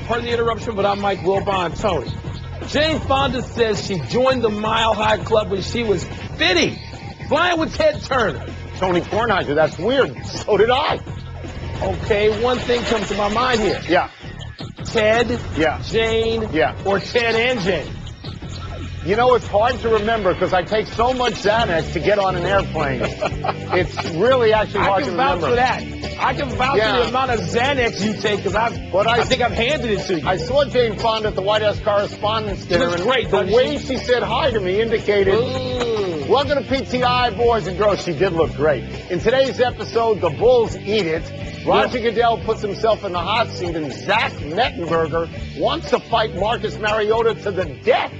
Pardon the interruption, but I'm Mike Wilbon. Tony, Jane Fonda says she joined the Mile High Club when she was 50, flying with Ted Turner. Tony Kornheiser, that's weird. So did I. Okay, one thing comes to my mind here. Yeah. Ted, Yeah. Jane, Yeah. or Ted and Jane? You know, it's hard to remember because I take so much Xanax to get on an airplane. It's really actually hard to remember. I can vouch for that. I can vouch for the amount of Xanax you take because I think I've handed it to you. I saw Jane Fonda at the White House Correspondents' Dinner, and great, the way she said hi to me indicated, welcome to PTI, boys and girls. She did look great. In today's episode, the Bulls eat it. Roger Goodell puts himself in the hot seat, and Zach Mettenberger wants to fight Marcus Mariota to the death.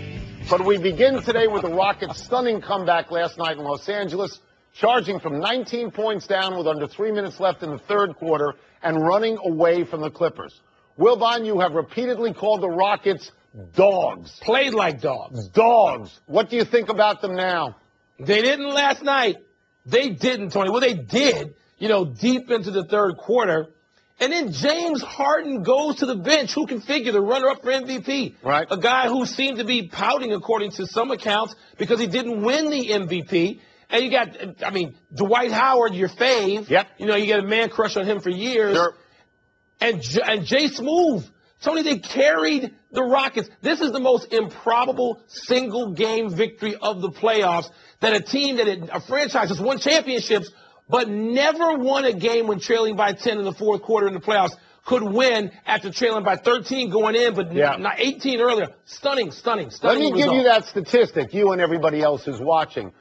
But we begin today with the Rockets' stunning comeback last night in Los Angeles, charging from 19 points down with under 3 minutes left in the third quarter and running away from the Clippers. Wilbon, you have repeatedly called the Rockets dogs. Played like dogs. Dogs. What do you think about them now? They didn't last night. They didn't, Tony. Well, they did, deep into the third quarter. And then James Harden goes to the bench. Who can figure the runner-up for MVP? Right. A guy who seemed to be pouting, according to some accounts, because he didn't win the MVP. And you got, Dwight Howard, your fave. Yep. You get a man crush on him for years. Sure. And Jay Smooth. Tony, they carried the Rockets. This is the most improbable single-game victory of the playoffs that a franchise has won championships but never won a game when trailing by 10 in the fourth quarter in the playoffs could win after trailing by 13 going in, but not 18 earlier. Stunning. Let me give you that statistic, you and everybody else who's watching.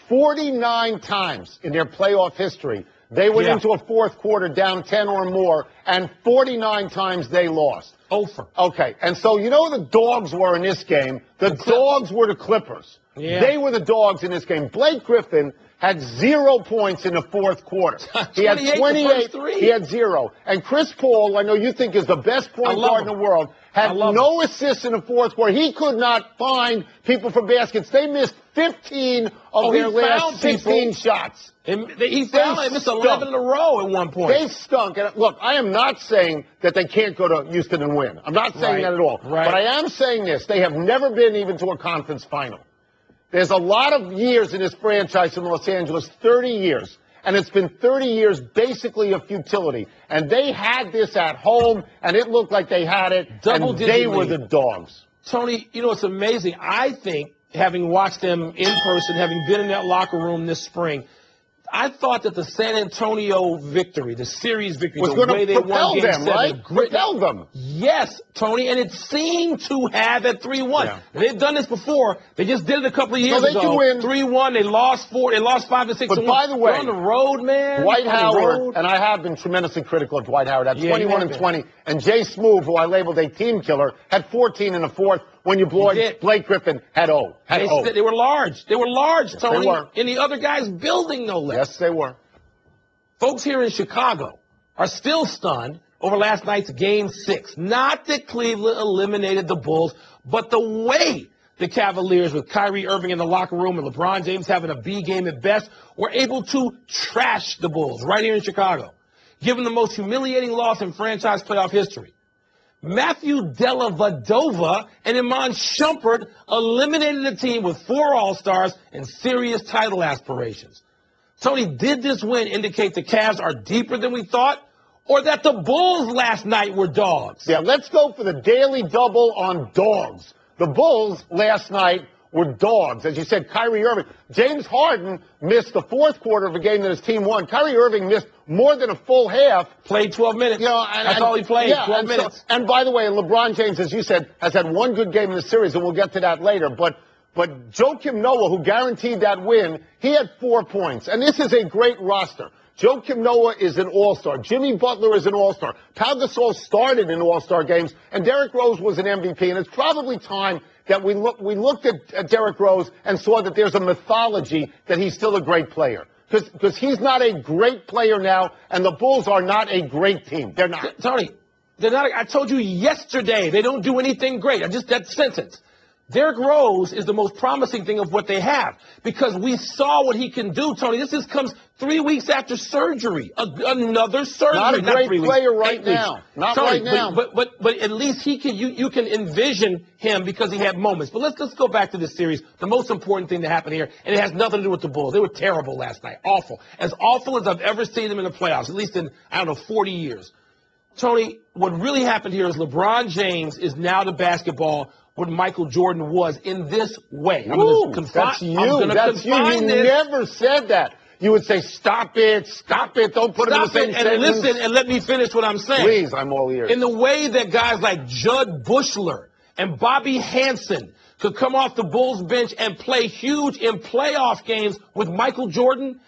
49 times in their playoff history, they went into a fourth quarter down 10 or more, and 49 times they lost. Over. Okay, and so the dogs were in this game. The dogs were the Clippers. Yeah. They were the dogs in this game. Blake Griffin had 0 points in the fourth quarter. He had 28. He had 0. And Chris Paul, I know you think is the best point guard in the world, had no assists in the fourth quarter. He could not find people for baskets. They missed 15 of their last 16 shots. He missed 11 in a row at one point. They stunk. And look, I am not saying that they can't go to Houston and win. I'm not saying that at all. Right. But I am saying this. They have never been even to a conference final. There's a lot of years in this franchise in Los Angeles, 30 years. And it's been 30 years basically of futility. And they had this at home, and it looked like they had it, and they were the dogs. Tony, it's amazing. I think, having watched them in person, having been in that locker room this spring, I thought that the San Antonio victory, the series victory, was the way they won Game 7, right? Propel them. Yes, Tony, and it seemed to have at 3-1. Yeah. They've done this before. They just did it a couple of years ago. Can win 3-1. They lost 4. They lost 5 and 6. But by the way, they're on the road, man. Dwight Howard, and I have been tremendously critical of Dwight Howard, at 21 and 20, and Jay Smooth, who I labeled a team killer, had 14 in the fourth. When you blow it, Blake Griffin had 0. They were large. They were large, Tony. They were. In the other guy's building, no less. Yes, they were. Folks here in Chicago are still stunned over last night's Game 6. Not that Cleveland eliminated the Bulls, but the way the Cavaliers, with Kyrie Irving in the locker room and LeBron James having a B game at best, were able to trash the Bulls right here in Chicago, giving the most humiliating loss in franchise playoff history. Matthew Dellavedova and Iman Shumpert eliminated the team with 4 All-Stars and serious title aspirations. Tony, did this win indicate the Cavs are deeper than we thought, or that the Bulls last night were dogs? Yeah, let's go for the daily double on dogs. The Bulls last night were dogs. As you said, Kyrie Irving. James Harden missed the fourth quarter of a game that his team won. Kyrie Irving missed more than a full half. Played 12 minutes. That's all he played, 12 minutes. And by the way, LeBron James, as you said, has had one good game in the series, and we'll get to that later. But Joakim Noah, who guaranteed that win, he had 4 points. And this is a great roster. Joakim Noah is an all-star. Jimmy Butler is an all-star. Pau Gasol started in all-star games, and Derrick Rose was an MVP. And it's probably time that we looked at Derrick Rose and saw that there's a mythology that he's still a great player. Because he's not a great player now, and the Bulls are not a great team. They're not. Tony, they're not. I told you yesterday they don't do anything great. That sentence. Derrick Rose is the most promising thing of what they have because we saw what he can do, Tony. This comes 3 weeks after surgery, another surgery. Not a great player right now. Not right now. But at least he can. You can envision him because he had moments. But let's go back to this series. The most important thing that happened here, and it has nothing to do with the Bulls. They were terrible last night. Awful. As awful as I've ever seen them in the playoffs, at least in, 40 years. Tony, what really happened here is LeBron James is now the basketball what Michael Jordan was in this way. I'm going to confine. That's you. You never said that. You would say, stop it, don't put him in the same sentence. And listen, and let me finish what I'm saying. Please, I'm all ears. In the way that guys like Judd Bushler and Bobby Hansen could come off the Bulls bench and play huge in playoff games with Michael Jordan,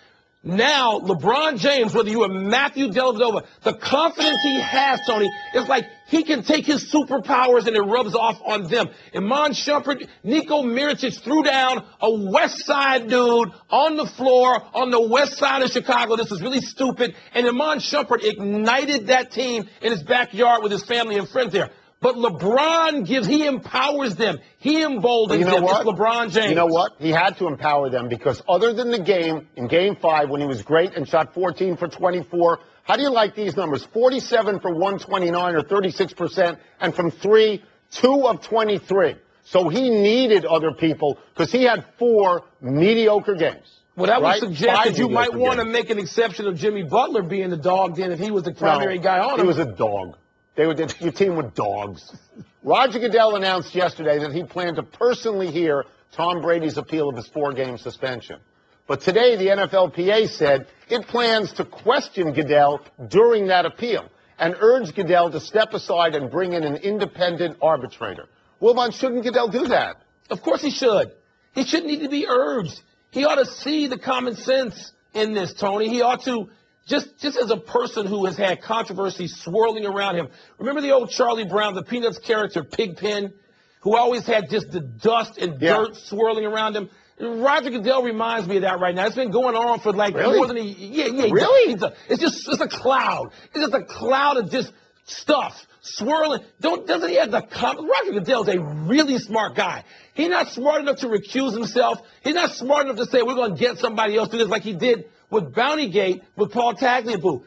now LeBron James, whether you are Matthew Dellavedova, the confidence he has, Tony, is like he can take his superpowers and it rubs off on them. Iman Shumpert, Nico Mirotic threw down a West Side dude on the floor on the west side of Chicago. This is really stupid. And Iman Shumpert ignited that team in his backyard with his family and friends there. But LeBron he empowers them. He emboldens them. It's LeBron James. You know what? He had to empower them because other than the game, in Game 5, when he was great and shot 14 for 24, how do you like these numbers? 47 for 129 or 36%, and from 3, 2 of 23. So he needed other people because he had 4 mediocre games. Well, that would suggest that you might want to make an exception of Jimmy Butler being the dog then if he was the primary guy on him. He was a dog. Your team with dogs. Roger Goodell announced yesterday that he planned to personally hear Tom Brady's appeal of his 4-game suspension. But today, the NFLPA said it plans to question Goodell during that appeal and urged Goodell to step aside and bring in an independent arbitrator. Wilbon, shouldn't Goodell do that? Of course he should. He shouldn't need to be urged. He ought to see the common sense in this, Tony. He ought to. Just as a person who has had controversy swirling around him. Remember the old Charlie Brown, the Peanuts character, Pigpen, who always had just the dust and dirt swirling around him? Roger Goodell reminds me of that right now. It's been going on for like more than a year. Yeah, really? It's a cloud. It's just a cloud of just stuff swirling. Doesn't he have the Roger Goodell's a really smart guy. He's not smart enough to recuse himself. He's not smart enough to say we're going to get somebody else to do this like he did with Bountygate with Paul Tagliabue.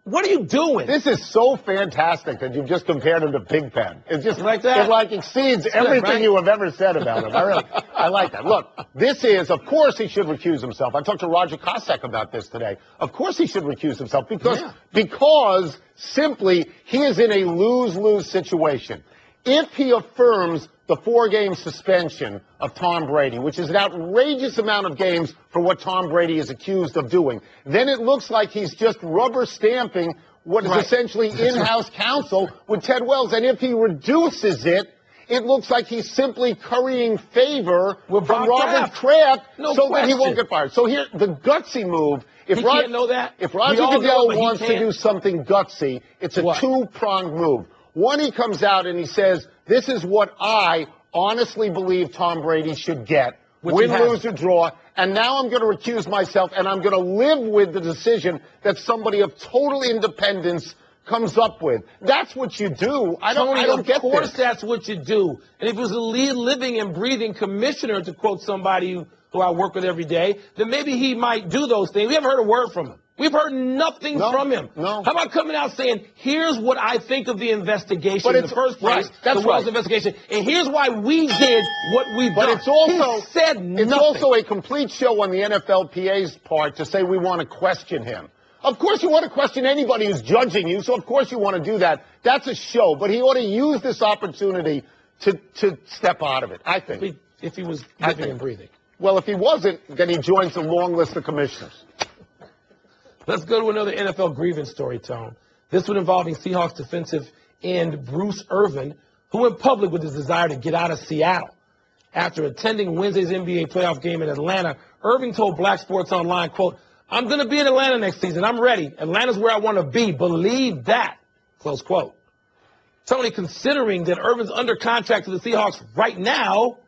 What are you doing? This is so fantastic that you've just compared him to Pigpen. It's just like that. It exceeds everything you have ever said about him. I like that. Look, of course he should recuse himself. I talked to Roger Cossack about this today. Of course he should recuse himself because simply he is in a lose-lose situation. If he affirms the 4-game suspension of Tom Brady, which is an outrageous amount of games for what Tom Brady is accused of doing, then it looks like he's just rubber stamping what is essentially in-house counsel with Ted Wells. And if he reduces it, it looks like he's simply currying favor from Robert Kraft that he won't get fired. So here, the gutsy move. If Roger Goodell wants to do something gutsy, it's a 2-pronged move. One, he comes out and he says, this is what I honestly believe Tom Brady should get. Win, lose, or draw. And now I'm going to recuse myself, and I'm going to live with the decision that somebody of total independence comes up with. That's what you do. I don't get this. Of course that's what you do. And if it was a living and breathing commissioner, to quote somebody who I work with every day, then maybe he might do those things. We haven't heard a word from him. We've heard nothing from him. No. How about coming out saying, here's what I think of the investigation in the first place, the Wells investigation, and here's why we did what we've done. But it's also, he said nothing. It's also a complete show on the NFLPA's part to say we want to question him. Of course you want to question anybody who's judging you, so of course you want to do that. That's a show, but he ought to use this opportunity to step out of it, I think. If he was living and breathing. Well, if he wasn't, then he joins the long list of commissioners. Let's go to another NFL grievance story, Tone. This one involving Seahawks defensive end Bruce Irvin, who went public with his desire to get out of Seattle. After attending Wednesday's NBA playoff game in Atlanta, Irving told Black Sports Online, quote, I'm going to be in Atlanta next season. I'm ready. Atlanta's where I want to be. Believe that, close quote. Tony, considering that Irvin's under contract to the Seahawks right now,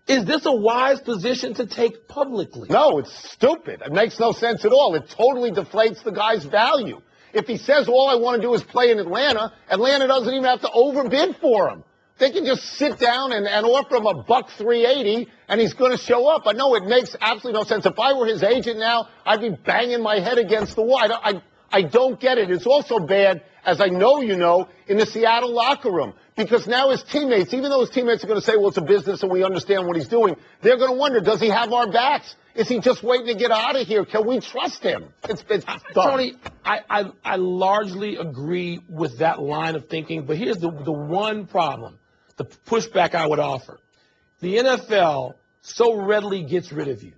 is this a wise position to take publicly? No, it's stupid. It makes no sense at all. It totally deflates the guy's value. If he says all I want to do is play in Atlanta, Atlanta doesn't even have to overbid for him. They can just sit down and offer him $1.380 and he's going to show up. I know it makes absolutely no sense. If I were his agent now, I'd be banging my head against the wall. I don't get it. It's also bad, as I know you know, in the Seattle locker room. Because now his teammates, even though his teammates are going to say, well, it's a business and we understand what he's doing, they're going to wonder, does he have our backs? Is he just waiting to get out of here? Can we trust him? It's dumb. Tony, I largely agree with that line of thinking, but here's the one problem, the pushback I would offer. The NFL so readily gets rid of you.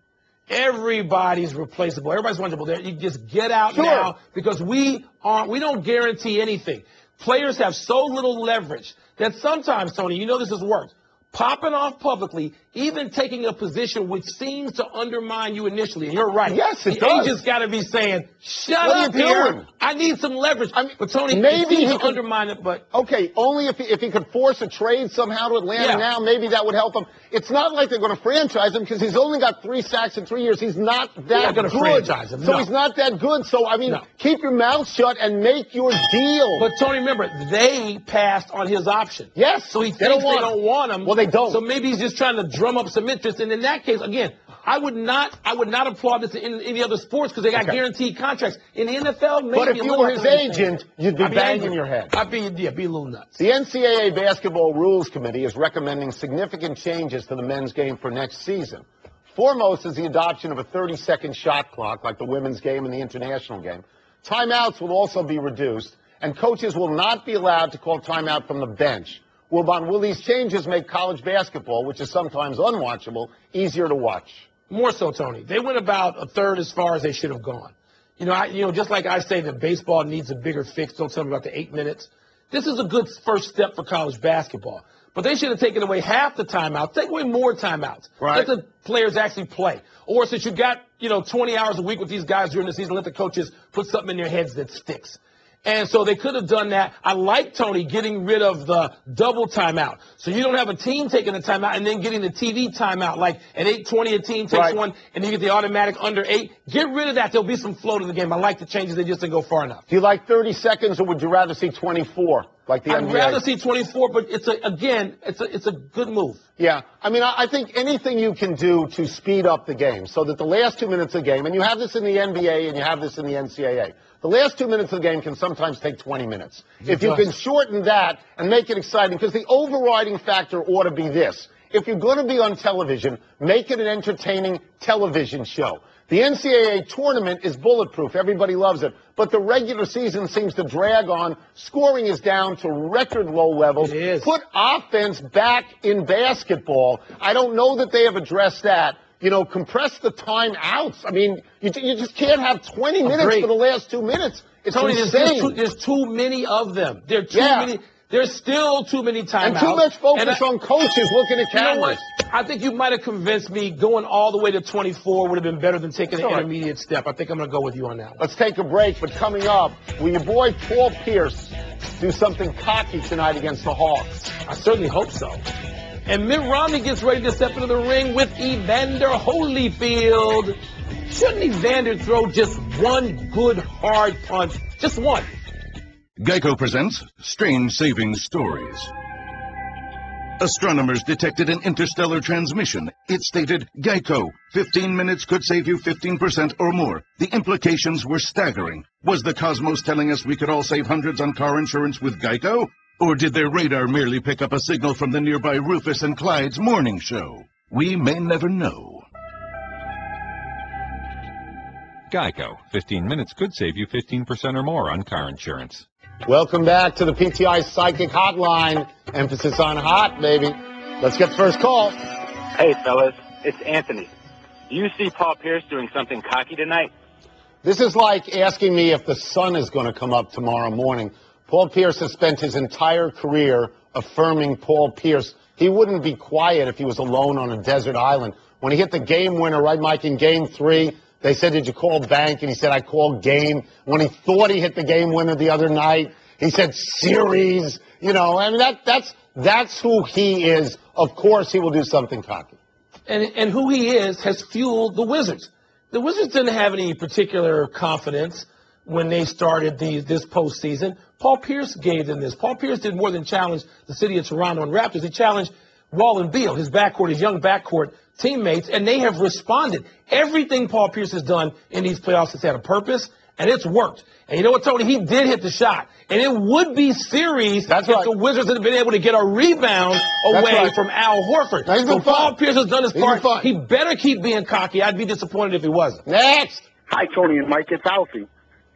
Everybody's replaceable. Everybody's wonderful. You just get out now because we don't guarantee anything. Players have so little leverage that sometimes, Tony, you know this has worked. Popping off publicly, even taking a position which seems to undermine you initially. And you're right. Yes, it does. The agent's got to be saying, shut up here. I need some leverage. But, Tony, maybe he could undermine it, but... Okay, only if he could force a trade somehow to Atlanta now, maybe that would help him. It's not like they're going to franchise him because he's only got 3 sacks in 3 years. He's not that good. Franchise him. So he's not that good. So, I mean, keep your mouth shut and make your deal. But, Tony, remember, they passed on his option. Yes. So he thinks they don't want him. Well, they don't. So maybe he's just trying to drum up some interest. And in that case, again, I would not applaud this in any other sports because they got guaranteed contracts. In the NFL, maybe. But if you were his agent, you'd be banging your head. I'd be a little nuts. The NCAA Basketball Rules Committee is recommending significant changes to the men's game for next season. Foremost is the adoption of a 30-second shot clock like the women's game and the international game. Timeouts will also be reduced, and coaches will not be allowed to call timeout from the bench. Wilbon, will these changes make college basketball, which is sometimes unwatchable, easier to watch? More so, Tony. They went about a third as far as they should have gone. Just like I say that baseball needs a bigger fix, don't tell me about the 8 minutes. This is a good first step for college basketball. But they should have taken away half the timeouts. Take away more timeouts. Right. Let the players actually play. Or since you got, 20 hours a week with these guys during the season, let the coaches put something in their heads that sticks. And so they could have done that. I like, Tony, getting rid of the double timeout. So you don't have a team taking a timeout and then getting the TV timeout. Like at 8:20, a team takes one, and you get the automatic under 8. Get rid of that. There'll be some flow to the game. I like the changes. They just didn't go far enough. Do you like 30 seconds, or would you rather see 24, like the NBA? I'd rather see 24, but it's a good move. Yeah. I mean, I think anything you can do to speed up the game so that the last 2 minutes of the game, and you have this in the NBA and you have this in the NCAA, the last 2 minutes of the game can sometimes take 20 minutes. If you can shorten that and make it exciting, because the overriding factor ought to be this. If you're going to be on television, make it an entertaining television show. The NCAA tournament is bulletproof. Everybody loves it. But the regular season seems to drag on. Scoring is down to record low levels. It is. Put offense back in basketball. I don't know that they have addressed that. Compress the timeouts. I mean, you just can't have 20 minutes for the last 2 minutes. It's Tony, insane. There's too many of them. There are too many. There's still too many timeouts. And too much focus on coaches looking at cameras. You know what? I think you might have convinced me going all the way to 24 would have been better than taking an intermediate step. I think I'm going to go with you on that one. Let's take a break, but coming up, will your boy Paul Pierce do something cocky tonight against the Hawks? I certainly hope so. And Mitt Romney gets ready to step into the ring with Evander Holyfield. Shouldn't Evander throw just one good hard punch? Just one. Geico presents Strange Savings Stories. Astronomers detected an interstellar transmission. It stated, Geico, 15 minutes could save you 15% or more. The implications were staggering. Was the cosmos telling us we could all save hundreds on car insurance with Geico? Or did their radar merely pick up a signal from the nearby Rufus and Clyde's morning show? We may never know. Geico. 15 minutes could save you 15% or more on car insurance. Welcome back to the PTI Psychic Hotline. Emphasis on hot, baby. Let's get the first call. Hey, fellas. It's Anthony. Do you see Paul Pierce doing something cocky tonight? This is like asking me if the sun is going to come up tomorrow morning. Paul Pierce has spent his entire career affirming Paul Pierce. He wouldn't be quiet if he was alone on a desert island. When he hit the game winner, right, Mike, in Game 3, they said, did you call bank? And he said, I called game. When he thought he hit the game winner the other night, he said series. I mean, that's who he is. Of course he will do something cocky. And who he is has fueled the Wizards. The Wizards didn't have any particular confidence. when they started this postseason. Paul Pierce gave them this. Paul Pierce did more than challenge the city of Toronto and Raptors. He challenged Wall and Beal, his backcourt, his young backcourt teammates, and they have responded. Everything Paul Pierce has done in these playoffs has had a purpose, and it's worked. And you know what, Tony? He did hit the shot. And it would be series if the Wizards had been able to get a rebound away from Al Horford. So Paul Pierce has done his part. He better keep being cocky. I'd be disappointed if he wasn't. Next. Hi, Tony and Mike. It's Alfie.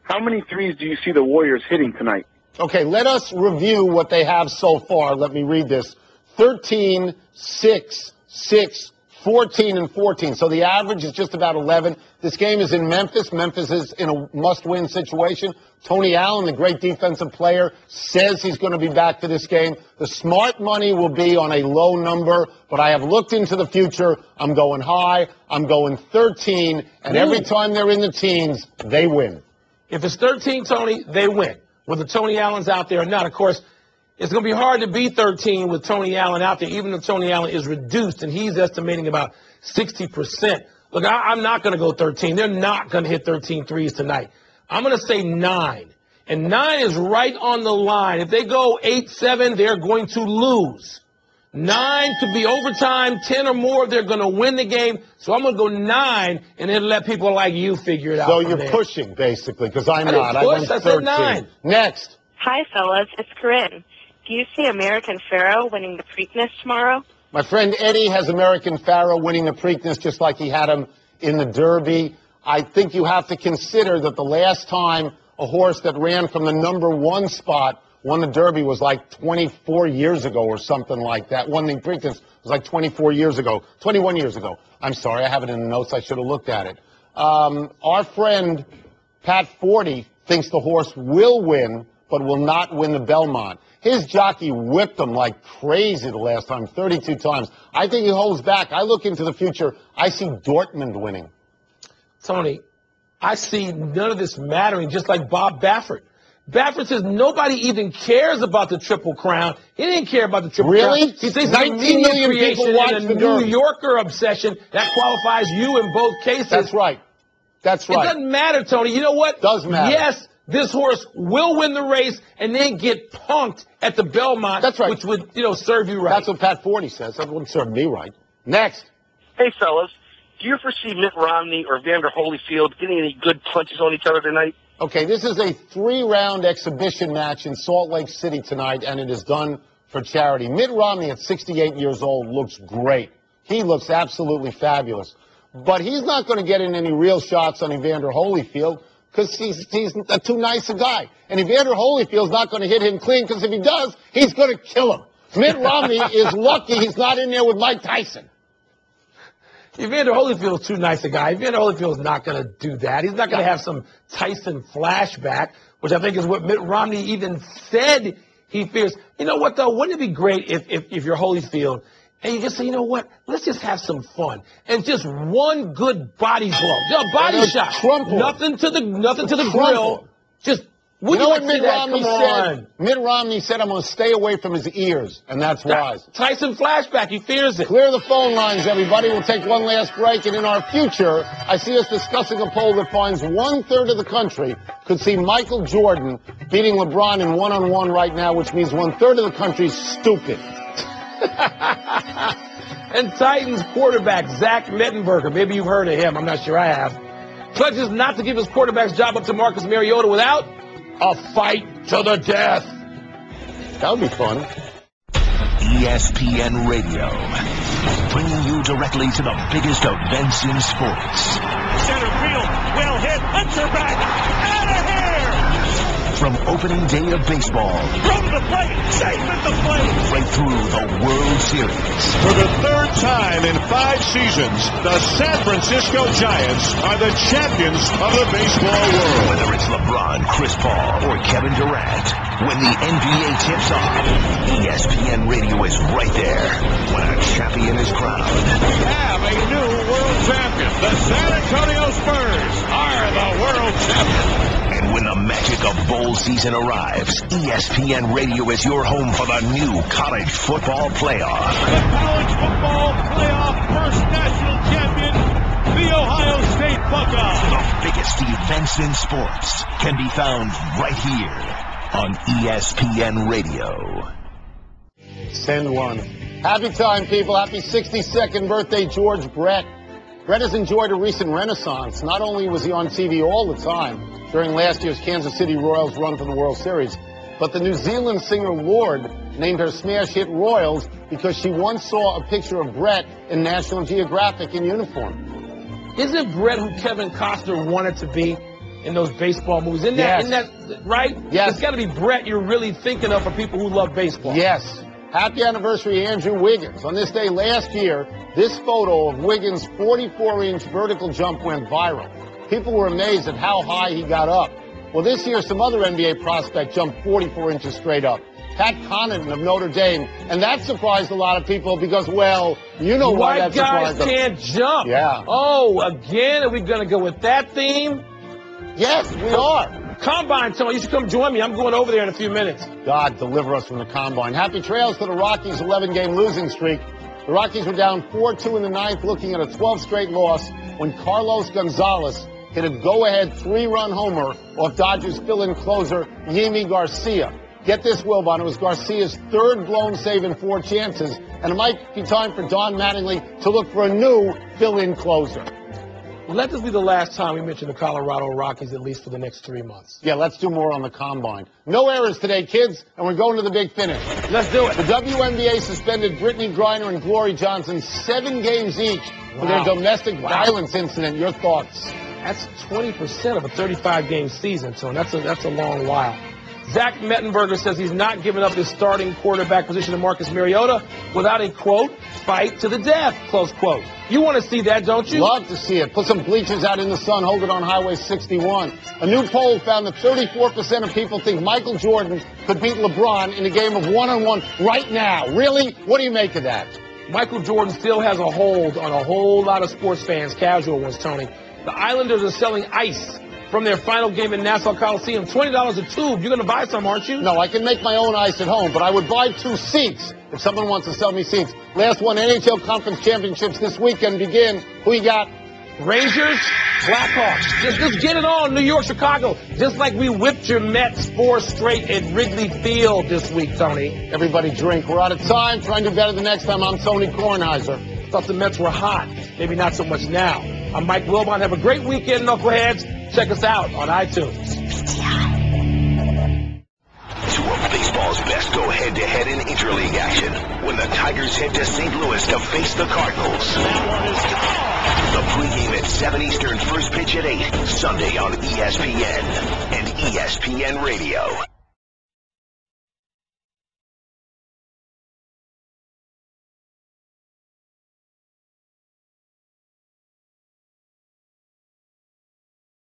How many threes do you see the Warriors hitting tonight? Okay, let us review what they have so far. Let me read this. 13, 6, 6, 14, and 14. So the average is just about 11. This game is in Memphis. Memphis is in a must-win situation. Tony Allen, the great defensive player, says he's going to be back for this game. The smart money will be on a low number, but I have looked into the future. I'm going high. I'm going 13, and every time they're in the teens, they win. If it's 13, Tony, they win. Whether Tony Allen's out there or not, of course, it's going to be hard to beat 13 with Tony Allen out there, even if Tony Allen is reduced, and he's estimating about 60%. Look, I'm not going to go 13. They're not going to hit 13 threes tonight. I'm going to say 9. And 9 is right on the line. If they go 8-7, they're going to lose. 9 could be overtime, 10 or more, they're going to win the game. So I'm going to go 9 and then let people like you figure it out. So you're pushing, basically, because I'm not. I went 13. Said 9. Next. Hi, fellas. It's Corinne. Do you see American Pharaoh winning the Preakness tomorrow? My friend Eddie has American Pharaoh winning the Preakness just like he had him in the Derby. I think you have to consider that the last time a horse that ran from the #1 spot won the Derby was like 24 years ago or something like that. Won the Preakness was like 24 years ago, 21 years ago. I'm sorry, I have it in the notes. I should have looked at it. Our friend Pat Forty thinks the horse will win, but will not win the Belmont. His jockey whipped him like crazy the last time, 32 times. I think he holds back. I look into the future. I see Dortmund winning. Tony, I see none of this mattering, just like Bob Baffert. Baffert says nobody even cares about the Triple Crown. He didn't care about the Triple Crown. Really? He thinks 19 million people watch and the a Derby. New Yorker obsession. That qualifies you in both cases. That's right. That's right. It doesn't matter, Tony. You know what? Does matter. Yes, this horse will win the race and then get punked at the Belmont. That's right. Which would, serve you right. That's what Pat Forty says. That wouldn't serve me right. Next. Hey, fellas. Do you foresee Mitt Romney or Vander Holyfield getting any good punches on each other tonight? Okay, this is a 3-round exhibition match in Salt Lake City tonight, and it is done for charity. Mitt Romney at 68 years old looks great. He looks absolutely fabulous. But he's not going to get in any real shots on Evander Holyfield because he's too nice a guy. And Evander Holyfield's not going to hit him clean because if he does, he's going to kill him. Mitt Romney is lucky he's not in there with Mike Tyson. Evander Holyfield's too nice a guy. Evander Holyfield's not going to do that. He's not going to have some Tyson flashback, which I think is what Mitt Romney even said he fears. You know what, though? Wouldn't it be great if you're Holyfield and you just say, you know what, let's just have some fun. And just one good body blow. Body shot. Nothing to the grill. Just, you know what Mitt Romney said? Mitt Romney said, I'm going to stay away from his ears, and that's wise. Tyson flashback, he fears it. Clear the phone lines, everybody. We'll take one last break, and in our future, I see us discussing a poll that finds 1/3 of the country could see Michael Jordan beating LeBron in one-on-one right now, which means 1/3 of the country's stupid. And Titans quarterback Zach Mettenberger, maybe you've heard of him, I'm not sure I have, pledges not to give his quarterback's job up to Marcus Mariota without a fight to the death. That would be fun. ESPN Radio, bringing you directly to the biggest events in sports. Center field, well hit, Hunter back, out of here! From opening day of baseball, throw to the plate, safe at the plate, right through the World Series. For the 3rd time in 5 seasons, the San Francisco Giants are the champions of the baseball world. Whether it's LeBron, Chris Paul, or Kevin Durant, when the NBA tips off, ESPN Radio is right there when a champion is crowned. We have a new world champion. The San Antonio Spurs are the world champions. And when the magic of bowl season arrives, ESPN Radio is your home for the new college football playoff. The college football playoff first national champion, the Ohio State Miami Buckeyes. The biggest events in sports can be found right here on ESPN Radio. Send one. Happy time, people. Happy 62nd birthday, George Brett. Brett has enjoyed a recent renaissance. Not only was he on TV all the time during last year's Kansas City Royals run for the World Series, but the New Zealand singer Lorde named her smash hit Royals because she once saw a picture of Brett in National Geographic in uniform. Isn't Brett who Kevin Costner wanted to be in those baseball movies? Isn't that right? Yes. It's got to be Brett you're really thinking of for people who love baseball. Yes. Happy anniversary, Andrew Wiggins. On this day last year, this photo of Wiggins' 44-inch vertical jump went viral. People were amazed at how high he got up. Well, this year, some other NBA prospect jumped 44 inches straight up. Pat Connaughton of Notre Dame. And that surprised a lot of people because, well, you know why that surprised them. White guys can't jump. Yeah. Oh, again? Are we going to go with that theme? Yes, we are. Combine, Tony, you should come join me. I'm going over there in a few minutes. God deliver us from the Combine. Happy trails to the Rockies' 11-game losing streak. The Rockies were down 4-2 in the ninth, looking at a 12th-straight loss when Carlos Gonzalez hit a go-ahead 3-run homer off Dodgers fill-in closer Yimi Garcia. Get this, Wilbon, it was Garcia's third blown save in 4 chances, and it might be time for Don Mattingly to look for a new fill-in closer. Let this be the last time we mention the Colorado Rockies, at least for the next 3 months. Yeah, let's do more on the Combine. No errors today, kids, and we're going to the big finish. Let's do it. The WNBA suspended Brittany Griner and Glory Johnson 7 games each for their domestic violence incident. Your thoughts? That's 20% of a 35-game season, so that's a long while. Zach Mettenberger says he's not giving up his starting quarterback position to Marcus Mariota without a, quote, fight to the death, close quote. You want to see that, don't you? Love to see it. Put some bleachers out in the sun, hold it on Highway 61. A new poll found that 34% of people think Michael Jordan could beat LeBron in a game of one-on-one right now. Really? What do you make of that? Michael Jordan still has a hold on a whole lot of sports fans, casual ones, Tony. The Islanders are selling ice from their final game in Nassau Coliseum. $20 a tube. You're going to buy some, aren't you? No, I can make my own ice at home, but I would buy 2 seats if someone wants to sell me seats. Last one, NHL Conference Championships this weekend begin. Who you got? Rangers, Blackhawks. Just get it on, New York, Chicago. Just like we whipped your Mets 4 straight at Wrigley Field this week, Tony. Everybody drink. We're out of time. Try and do better the next time. I'm Tony Kornheiser. Thought the Mets were hot. Maybe not so much now. I'm Mike Wilbon. Have a great weekend, knuckleheads. Check us out on iTunes. Two of baseball's best go head-to-head in interleague action when the Tigers head to St. Louis to face the Cardinals. The pregame at 7 Eastern, first pitch at 8, Sunday on ESPN and ESPN Radio.